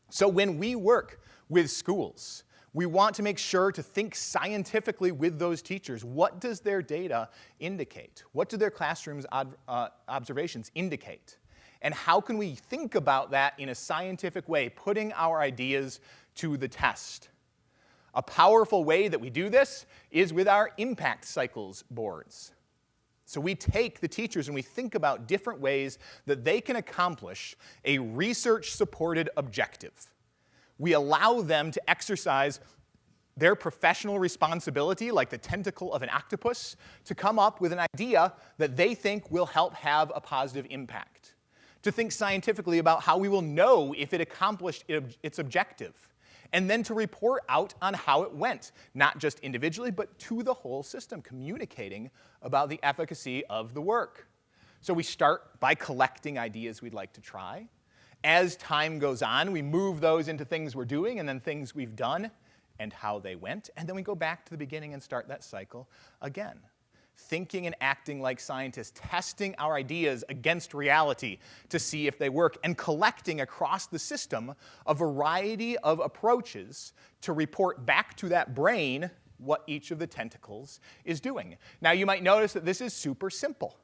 S2: So when we work with schools, we want to make sure to think scientifically with those teachers. What does their data indicate? What do their classrooms observations indicate? And how can we think about that in a scientific way, putting our ideas to the test? A powerful way that we do this is with our impact cycles boards. So we take the teachers and we think about different ways that they can accomplish a research-supported objective. We allow them to exercise their professional responsibility, like the tentacle of an octopus, to come up with an idea that they think will help have a positive impact. To think scientifically about how we will know if it accomplished its objective. And then to report out on how it went, not just individually, but to the whole system, communicating about the efficacy of the work. So we start by collecting ideas we'd like to try. As time goes on, we move those into things we're doing and then things we've done and how they went. And then we go back to the beginning and start that cycle again. thinking and acting like scientists, testing our ideas against reality to see if they work, and collecting across the system a variety of approaches to report back to that brain what each of the tentacles is doing. Now, you might notice that this is super simple,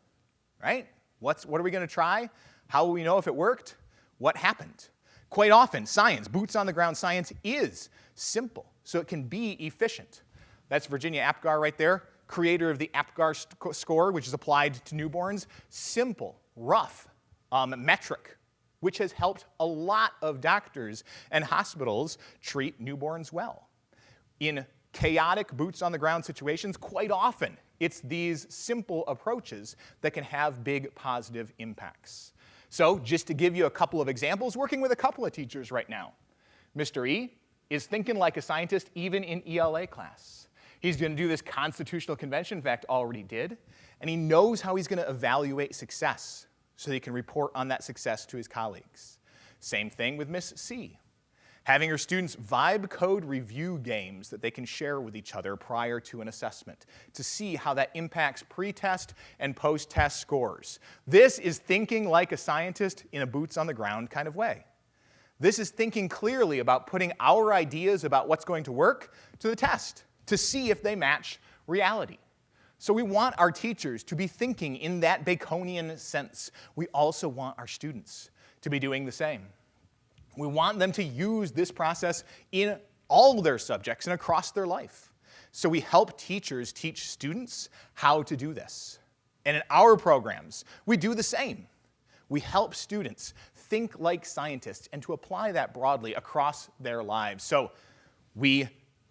S2: right? What are we going to try? How will we know if it worked? What happened? Quite often, science, boots on the ground science, is simple, so it can be efficient. That's Virginia Apgar right there, creator of the Apgar score, which is applied to newborns. Simple, rough metric, which has helped a lot of doctors and hospitals treat newborns well. In chaotic boots on the ground situations, quite often it's these simple approaches that can have big positive impacts. So just to give you a couple of examples, working with a couple of teachers right now. Mr. E is thinking like a scientist even in ELA class. He's going to do this constitutional convention, in fact, already did, and he knows how he's going to evaluate success so he can report on that success to his colleagues. Same thing with Miss C. Having her students vibe code review games that they can share with each other prior to an assessment to see how that impacts pre-test and post-test scores. This is thinking like a scientist in a boots-on-the-ground kind of way. This is thinking clearly about putting our ideas about what's going to work to the test to see if they match reality. So we want our teachers to be thinking in that Baconian sense. We also want our students to be doing the same. We want them to use this process in all their subjects and across their life. So we help teachers teach students how to do this. And in our programs, we do the same. We help students think like scientists and to apply that broadly across their lives. So we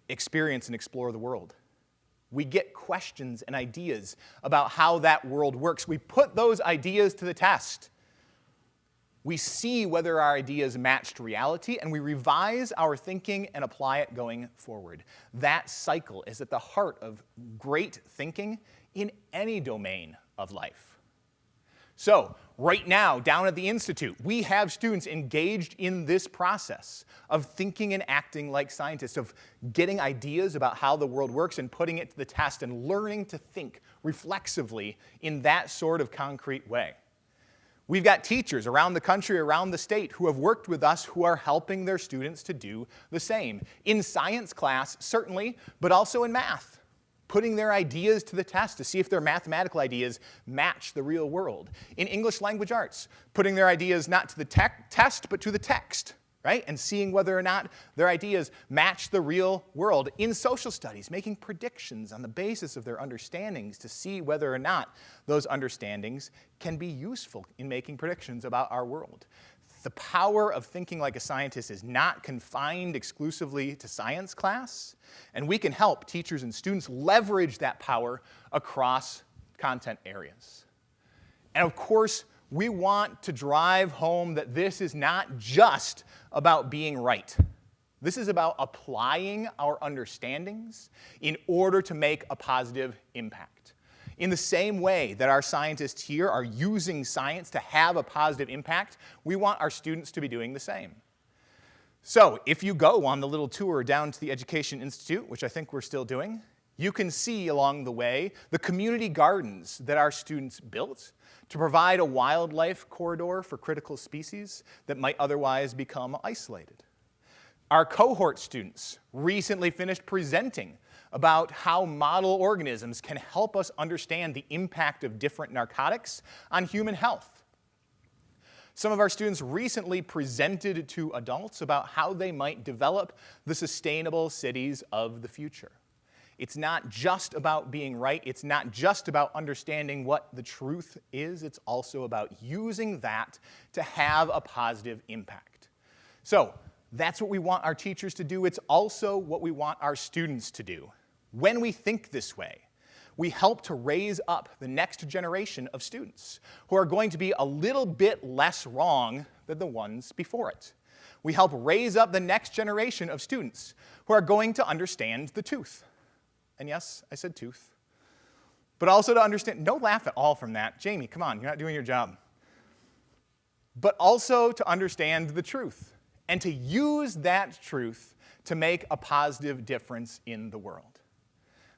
S2: experience and explore the world. We get questions and ideas about how that world works. We put those ideas to the test. We see whether our ideas matched reality, and we revise our thinking and apply it going forward. That cycle is at the heart of great thinking in any domain of life. So, right now, down at the Institute, we have students engaged in this process of thinking and acting like scientists, of getting ideas about how the world works and putting it to the test and learning to think reflexively in that sort of concrete way. We've got teachers around the country, around the state, who have worked with us who are helping their students to do the same. In science class, certainly, but also in math. Putting their ideas to the test to see if their mathematical ideas match the real world. In English language arts, putting their ideas not to the test, but to the text, right? And seeing whether or not their ideas match the real world. In social studies, making predictions on the basis of their understandings to see whether or not those understandings can be useful in making predictions about our world. The power of thinking like a scientist is not confined exclusively to science class, and we can help teachers and students leverage that power across content areas. And of course, we want to drive home that this is not just about being right. This is about applying our understandings in order to make a positive impact. In the same way that our scientists here are using science to have a positive impact, we want our students to be doing the same. So if you go on the little tour down to the Education Institute, which I think we're still doing, you can see along the way the community gardens that our students built to provide a wildlife corridor for critical species that might otherwise become isolated. Our cohort students recently finished presenting about how model organisms can help us understand the impact of different narcotics on human health. Some of our students recently presented to adults about how they might develop the sustainable cities of the future. It's not just about being right. It's not just about understanding what the truth is. It's also about using that to have a positive impact. So that's what we want our teachers to do. It's also what we want our students to do. When we think this way, we help to raise up the next generation of students who are going to be a little bit less wrong than the ones before it. We help raise up the next generation of students who are going to understand the tooth. And yes, I said tooth. But also to understand, don't laugh at all from that. Jamie, come on, you're not doing your job. But also to understand the truth and to use that truth to make a positive difference in the world.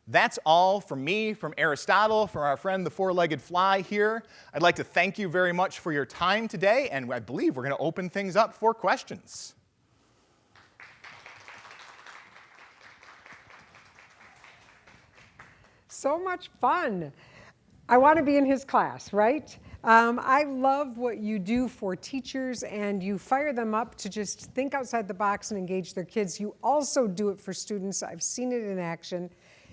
S2: That's all from me, from Aristotle, from our friend the four-legged fly here. I'd like to thank you very much for your time today, and I believe we're going to open things up for questions.
S1: So much fun. I want to be in his class, right? I love what you do for teachers, and you fire them up to just think outside the box and engage their kids. You also do it for students. I've seen it in action.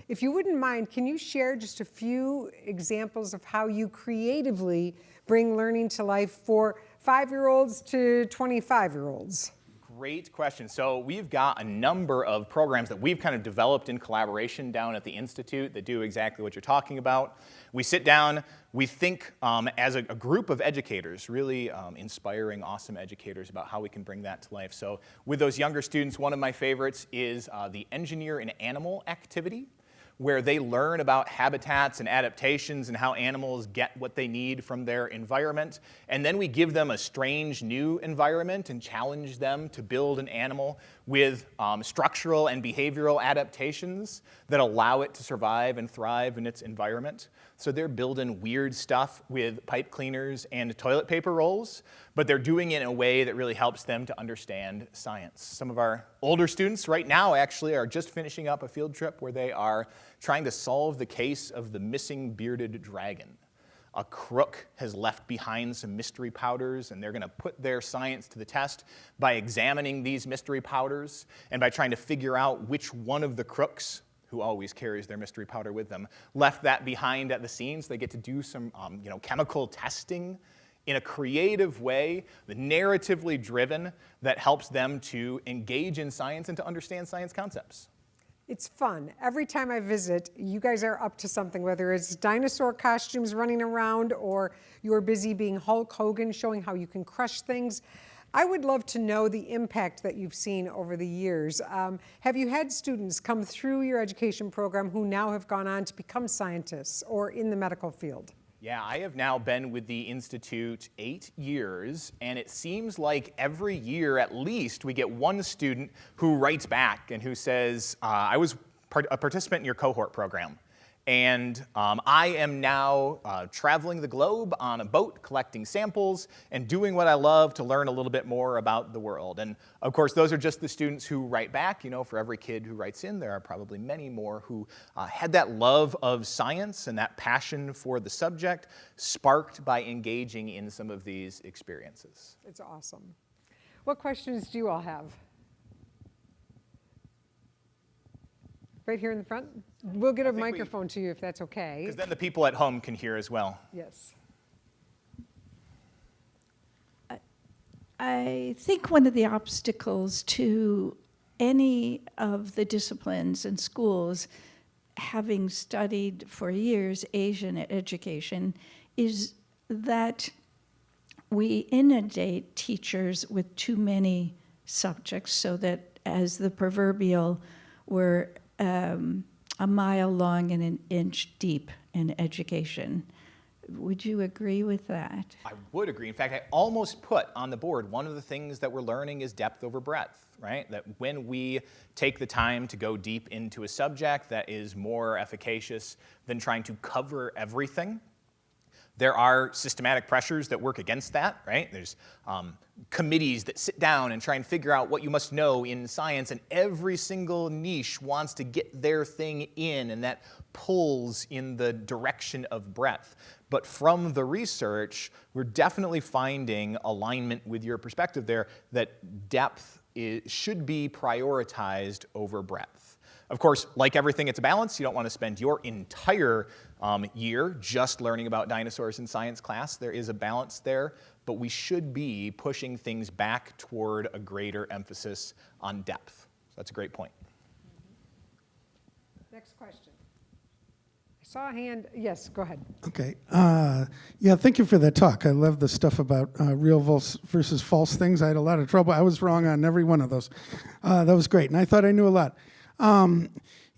S1: If you wouldn't mind, can you share just a few examples of how you creatively bring learning to life for 5-year-olds to 25-year-olds?
S2: Great question. So we've got a number of programs that we've kind of developed in collaboration down at the Institute that do exactly what you're talking about. We sit down, we think as a group of educators, really inspiring, awesome educators about how we can bring that to life. So with those younger students, one of my favorites is the Engineer an Animal activity, where they learn about habitats and adaptations and how animals get what they need from their environment. And then we give them a strange new environment and challenge them to build an animal with structural and behavioral adaptations that allow it to survive and thrive in its environment. So they're building weird stuff with pipe cleaners and toilet paper rolls, but they're doing it in a way that really helps them to understand science. Some of our older students right now actually are just finishing up a field trip where they are trying to solve the case of the missing bearded dragon. A crook has left behind some mystery powders, and they're going to put their science to the test by examining these mystery powders and by trying to figure out which one of the crooks, who always carries their mystery powder with them, left that behind at the scene. So they get to do some chemical testing in a creative way, narratively driven, that helps them to engage in science and to understand science concepts.
S1: It's fun. Every time I visit, you guys are up to something, whether it's dinosaur costumes running around or you're busy being Hulk Hogan, showing how you can crush things. I would love to know the impact that you've seen over the years. Have you had students come through your education program who now have gone on to become scientists or in the medical field?
S2: Yeah, I have now been with the Institute 8 years, and it seems like every year at least we get one student who writes back and who says, I was a participant in your cohort program, and I am now traveling the globe on a boat, collecting samples, and doing what I love to learn a little bit more about the world. And of course, those are just the students who write back. You know, for every kid who writes in, there are probably many more who had that love of science and that passion for the subject sparked by engaging in some of these experiences.
S1: It's awesome. What questions do you all have? Right here in the front? We'll get a microphone to you if that's okay.
S2: Because then the people at home can hear as well.
S1: Yes.
S4: I think one of the obstacles to any of the disciplines in schools, having studied for years Asian education, is that we inundate teachers with too many subjects, so that as the proverbial, we're a mile long and an inch deep in education. Would you agree with that?
S2: I would agree. In fact, I almost put on the board one of the things that we're learning is depth over breadth, right? That when we take the time to go deep into a subject, that is more efficacious than trying to cover everything. There are systematic pressures that work against that, right? There's committees that sit down and try and figure out what you must know in science, and every single niche wants to get their thing in, and that pulls in the direction of breadth. But from the research, we're definitely finding alignment with your perspective there that depth should be prioritized over breadth. Of course, like everything, it's a balance. You don't want to spend your entire year just learning about dinosaurs in science class. There is a balance there, but we should be pushing things back toward a greater emphasis on depth. So that's a great point.
S1: Next question. I saw a hand. Yes, go ahead.
S5: Okay. Yeah, thank you for that talk. I love the stuff about real versus false things. I had a lot of trouble. I was wrong on every one of those. That was great, and I thought I knew a lot.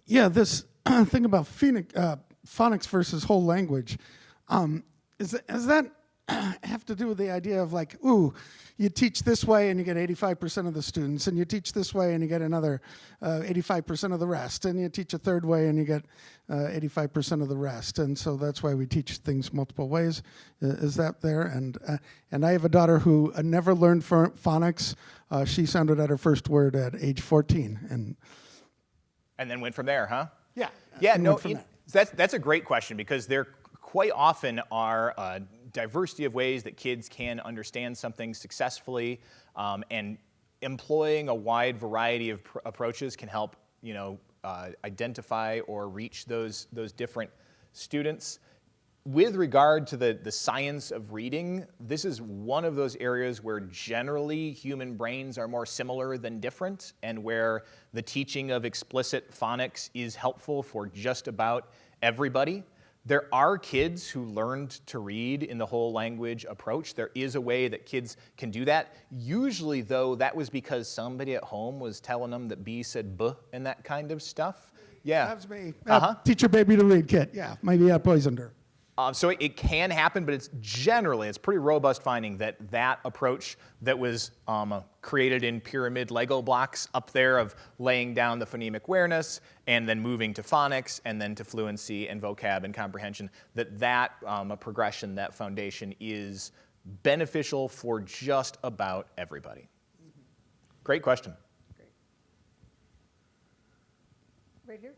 S5: Yeah, this thing about phonics versus whole language, is that have to do with the idea of like, ooh, you teach this way and you get 85% of the students, and you teach this way and you get another 85% of the rest, and you teach a third way and you get 85% of the rest. And so that's why we teach things multiple ways. Is that there? And I have a daughter who never learned phonics. She sounded out her first word at age 14.
S2: And then went from there, huh?
S5: Yeah.
S2: Yeah,
S5: and
S2: no,
S5: went from there.
S2: that's a great question, because there quite often are a diversity of ways that kids can understand something successfully, and employing a wide variety of approaches can help, identify or reach those different students. With regard to the science of reading, this is one of those areas where generally human brains are more similar than different, and where the teaching of explicit phonics is helpful for just about everybody. There are kids who learned to read in the whole language approach. There is a way that kids can do that. Usually, though, that was because somebody at home was telling them that B said B and that kind of stuff. Yeah.
S5: That's me. Teach your baby to read, kid. Yeah, maybe I poisoned her.
S2: So it can happen, but it's pretty robust finding that approach that was created in pyramid Lego blocks up there of laying down the phonemic awareness and then moving to phonics and then to fluency and vocab and comprehension, that progression, that foundation is beneficial for just about everybody. Great question.
S1: Great. Right here.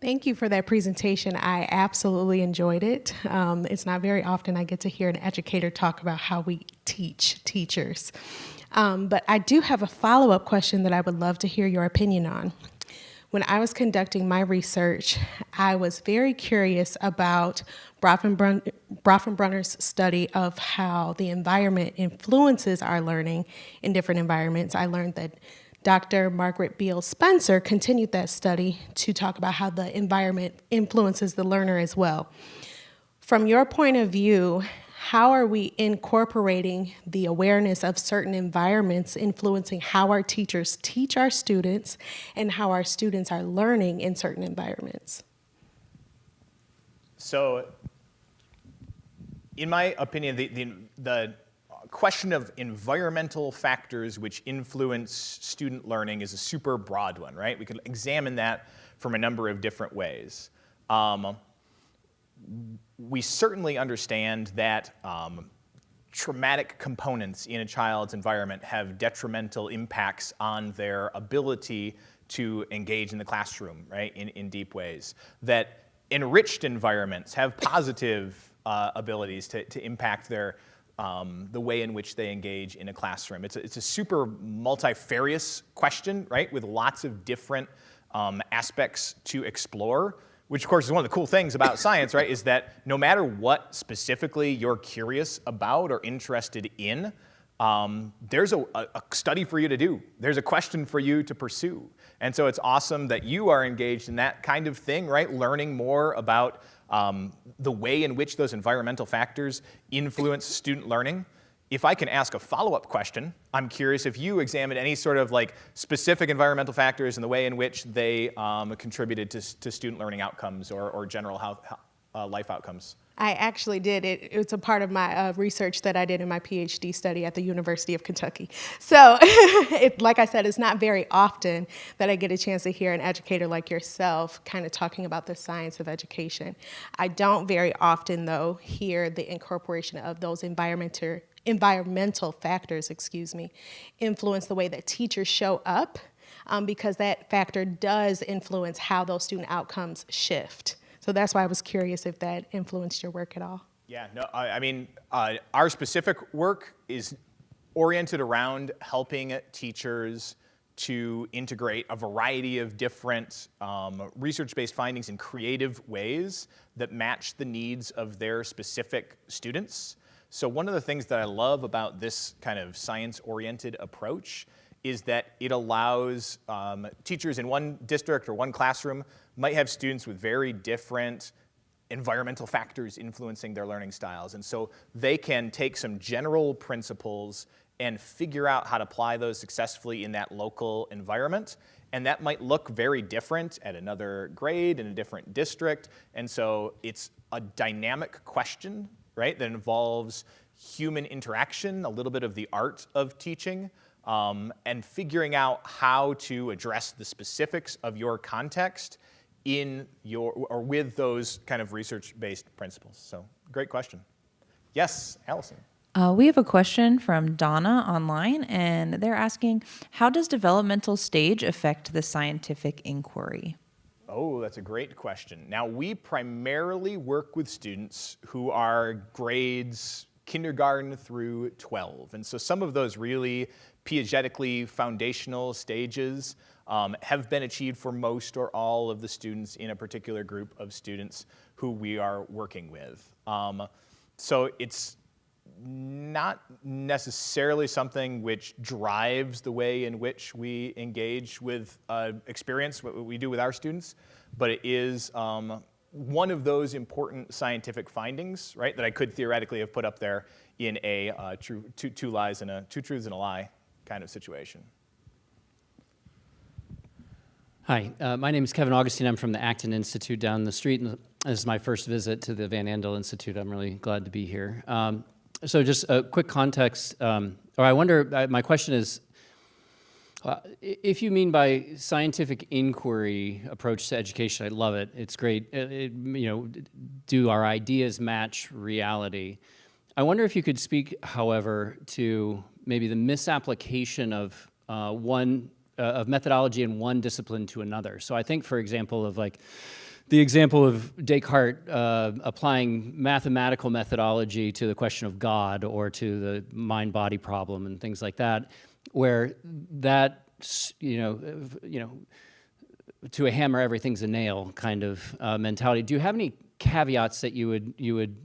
S6: Thank you for that presentation. I absolutely enjoyed it. It's not very often I get to hear an educator talk about how we teach teachers. But I do have a follow-up question that I would love to hear your opinion on. When I was conducting my research, I was very curious about Brofenbrunner's study of how the environment influences our learning in different environments. I learned that Dr. Margaret Beal Spencer continued that study to talk about how the environment influences the learner as well. From your point of view, how are we incorporating the awareness of certain environments influencing how our teachers teach our students and how our students are learning in certain environments?
S2: So, in my opinion, the question of environmental factors which influence student learning is a super broad one, right? We could examine that from a number of different ways. We certainly understand that traumatic components in a child's environment have detrimental impacts on their ability to engage in the classroom, right, in deep ways. That enriched environments have positive abilities to impact their the way in which they engage in a classroom. It's a super multifarious question, right, with lots of different aspects to explore, which of course is one of the cool things about science, right, is that no matter what specifically you're curious about or interested in, there's a study for you to do. There's a question for you to pursue. And so it's awesome that you are engaged in that kind of thing, right, learning more about the way in which those environmental factors influence student learning. If I can ask a follow-up question, I'm curious if you examined any sort of like specific environmental factors and the way in which they contributed to student learning outcomes or general life outcomes.
S6: I actually did. It's a part of my research that I did in my PhD study at the University of Kentucky. So, like I said, it's not very often that I get a chance to hear an educator like yourself kind of talking about the science of education. I don't very often, though, hear the incorporation of those environmental factors, influence the way that teachers show up, because that factor does influence how those student outcomes shift. So that's why I was curious if that influenced your work at all.
S2: Yeah, no, I mean, our specific work is oriented around helping teachers to integrate a variety of different research-based findings in creative ways that match the needs of their specific students. So one of the things that I love about this kind of science-oriented approach is that it allows teachers in one district or one classroom might have students with very different environmental factors influencing their learning styles. And so they can take some general principles and figure out how to apply those successfully in that local environment. And that might look very different at another grade in a different district. And so it's a dynamic question, right, that involves human interaction, a little bit of the art of teaching, and figuring out how to address the specifics of your context in your, or with those kind of research-based principles. So great question. Yes, Allison.
S7: We have a question from Donna online, and they're asking, how does developmental stage affect the scientific inquiry?
S2: Oh, that's a great question. Now, we primarily work with students who are grades kindergarten through 12. And so some of those really piegetically foundational stages have been achieved for most or all of the students in a particular group of students who we are working with. So it's not necessarily something which drives the way in which we engage with experience, what we do with our students, but it is one of those important scientific findings, right, that I could theoretically have put up there in a two truths and a lie kind of situation.
S8: Hi, my name is Kevin Augustine. I'm from the Andel Institute down the street, and this is my first visit to the Andel Institute. I'm really glad to be here. So just a quick context, or I wonder, my question is, if you mean by scientific inquiry approach to education, I love it. It's great. Do our ideas match reality? I wonder if you could speak, however, to maybe the misapplication of of methodology in one discipline to another. So I think, for example, of like the example of Descartes applying mathematical methodology to the question of God or to the mind-body problem and things like that, where that, to a hammer everything's a nail kind of mentality. Do you have any caveats that you would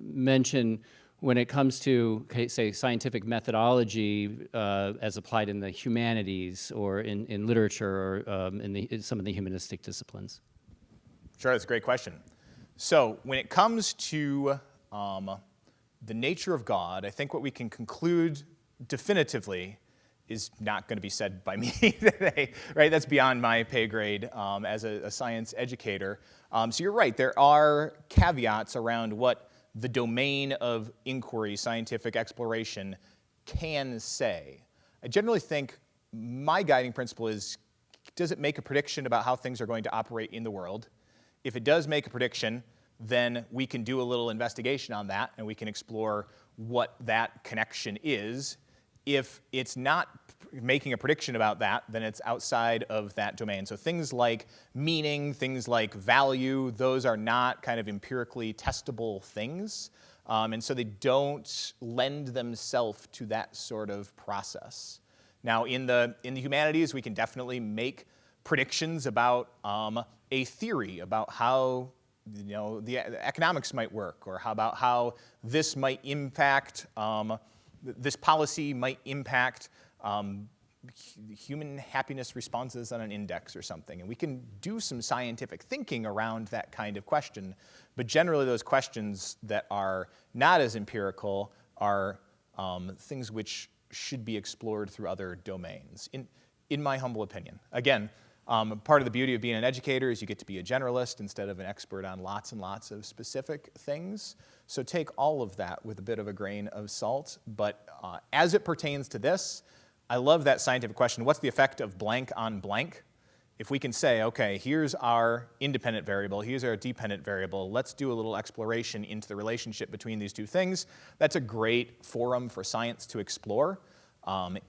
S8: mention when it comes to, say, scientific methodology as applied in the humanities or in literature or in some of the humanistic disciplines?
S2: Sure, that's a great question. So when it comes to the nature of God, I think what we can conclude definitively is not going to be said by me today, right? That's beyond my pay grade as a science educator. So you're right, there are caveats around what the domain of inquiry, scientific exploration, can say. I generally think my guiding principle is, does it make a prediction about how things are going to operate in the world? If it does make a prediction, then we can do a little investigation on that, and we can explore what that connection is. If it's not making a prediction about that, then it's outside of that domain. So things like meaning, things like value, those are not kind of empirically testable things. And so they don't lend themselves to that sort of process. Now, in the humanities, we can definitely make predictions about a theory, about how the economics might work, or how this might impact, this policy might impact human happiness responses on an index or something. And we can do some scientific thinking around that kind of question. But generally, those questions that are not as empirical are things which should be explored through other domains, in my humble opinion. Again, part of the beauty of being an educator is you get to be a generalist instead of an expert on lots and lots of specific things. So take all of that with a bit of a grain of salt. But as it pertains to this, I love that scientific question, what's the effect of blank on blank? If we can say, okay, here's our independent variable, here's our dependent variable, let's do a little exploration into the relationship between these two things, that's a great forum for science to explore.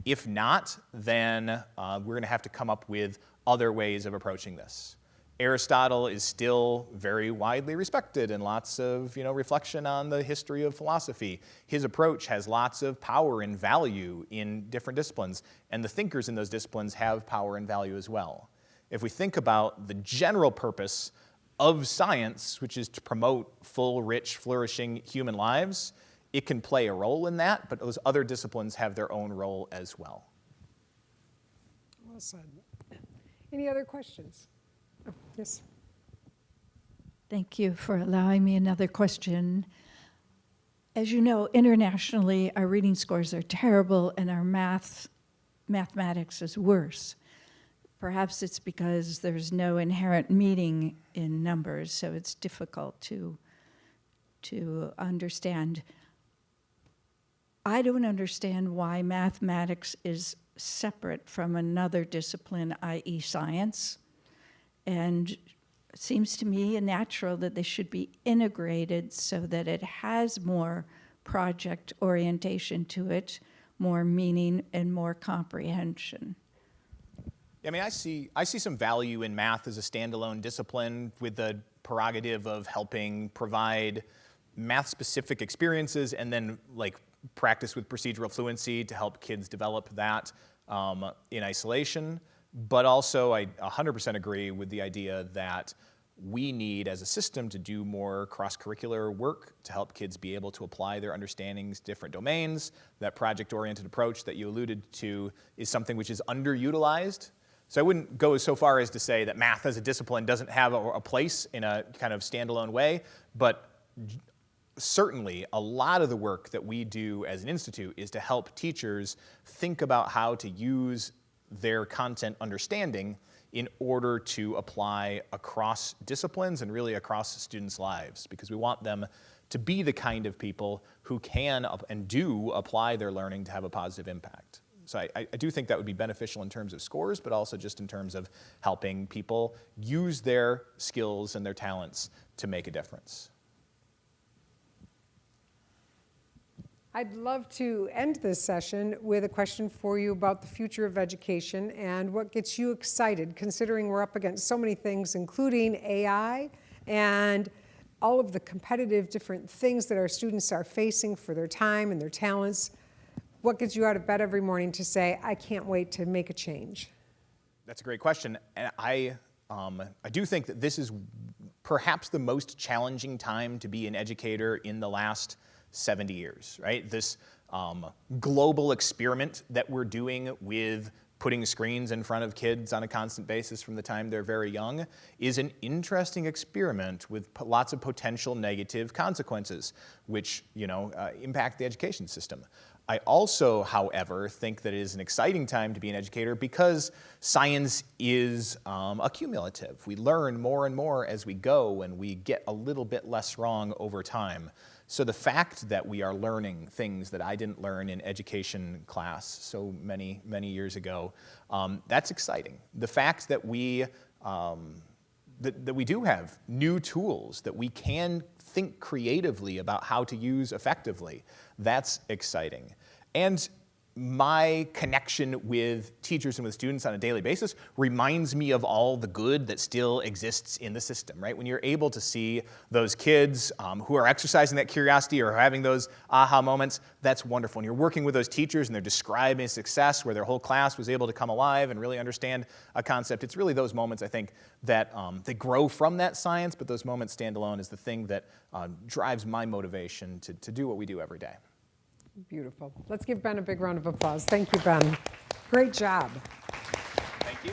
S2: If not, then we're going to have to come up with other ways of approaching this. Aristotle is still very widely respected and lots of reflection on the history of philosophy. His approach has lots of power and value in different disciplines, and the thinkers in those disciplines have power and value as well. If we think about the general purpose of science, which is to promote full, rich, flourishing human lives, it can play a role in that, but those other disciplines have their own role as well.
S1: Well said. Any other questions? Oh, yes.
S4: Thank you for allowing me another question. As you know, internationally, our reading scores are terrible and our mathematics is worse. Perhaps it's because there's no inherent meaning in numbers, so it's difficult to understand. I don't understand why mathematics is separate from another discipline, i.e. science. And it seems to me natural that they should be integrated so that it has more project orientation to it, more meaning and more comprehension.
S2: I mean, I see some value in math as a standalone discipline with the prerogative of helping provide math-specific experiences and then like practice with procedural fluency to help kids develop that in isolation. But also, I 100% agree with the idea that we need, as a system, to do more cross-curricular work to help kids be able to apply their understandings to different domains. That project-oriented approach that you alluded to is something which is underutilized. So I wouldn't go so far as to say that math as a discipline doesn't have a place in a kind of standalone way, but certainly a lot of the work that we do as an institute is to help teachers think about how to use their content understanding in order to apply across disciplines and really across students' lives, because we want them to be the kind of people who can and do apply their learning to have a positive impact. So I do think that would be beneficial in terms of scores, but also just in terms of helping people use their skills and their talents to make a difference.
S1: I'd love to end this session with a question for you about the future of education and what gets you excited, considering we're up against so many things, including AI and all of the competitive different things that our students are facing for their time and their talents. What gets you out of bed every morning to say, I can't wait to make a change?
S2: That's a great question. And I do think that this is perhaps the most challenging time to be an educator in the last 70 years, right? This global experiment that we're doing with putting screens in front of kids on a constant basis from the time they're very young is an interesting experiment with lots of potential negative consequences, which impact the education system. I also, however, think that it is an exciting time to be an educator because science is accumulative. We learn more and more as we go, and we get a little bit less wrong over time. So the fact that we are learning things that I didn't learn in education class so many, many years ago, that's exciting. The fact that we do have new tools that we can think creatively about how to use effectively, that's exciting. And my connection with teachers and with students on a daily basis reminds me of all the good that still exists in the system, right? When you're able to see those kids who are exercising that curiosity or having those aha moments, that's wonderful. And you're working with those teachers and they're describing a success where their whole class was able to come alive and really understand a concept. It's really those moments, I think, that they grow from that science, but those moments stand alone is the thing that drives my motivation to do what we do every day.
S1: Beautiful. Let's give Ben a big round of applause. Thank you, Ben. Great job.
S2: Thank you.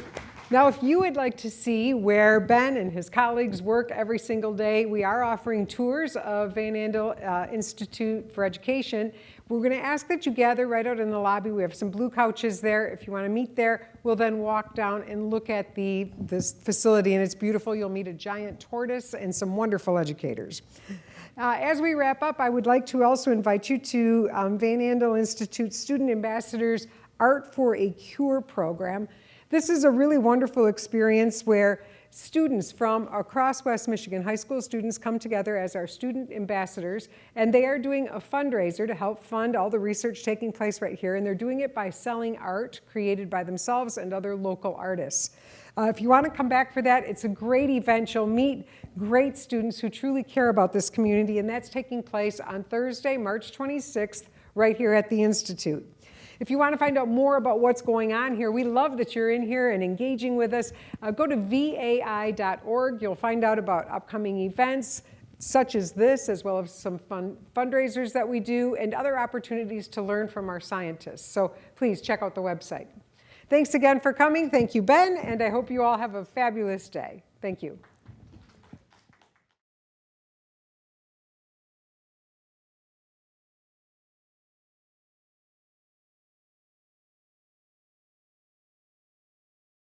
S1: Now, if you would like to see where Ben and his colleagues work every single day, we are offering tours of Van Andel Institute for Education. We're going to ask that you gather right out in the lobby. We have some blue couches there. If you want to meet there, we'll then walk down and look at this facility, and it's beautiful. You'll meet a giant tortoise and some wonderful educators. As we wrap up, I would like to also invite you to Van Andel Institute Student Ambassadors Art for a Cure program. This is a really wonderful experience where students from across West Michigan, high school students, come together as our student ambassadors, and they are doing a fundraiser to help fund all the research taking place right here, and they're doing it by selling art created by themselves and other local artists. If you want to come back for that, it's a great event. You'll meet great students who truly care about this community, and that's taking place on Thursday, March 26th, right here at the Institute. If you want to find out more about what's going on here, we love that you're in here and engaging with us. Go to vai.org. You'll find out about upcoming events such as this, as well as some fun fundraisers that we do and other opportunities to learn from our scientists. So please check out the website. Thanks again for coming. Thank you, Ben, and I hope you all have a fabulous day. Thank you.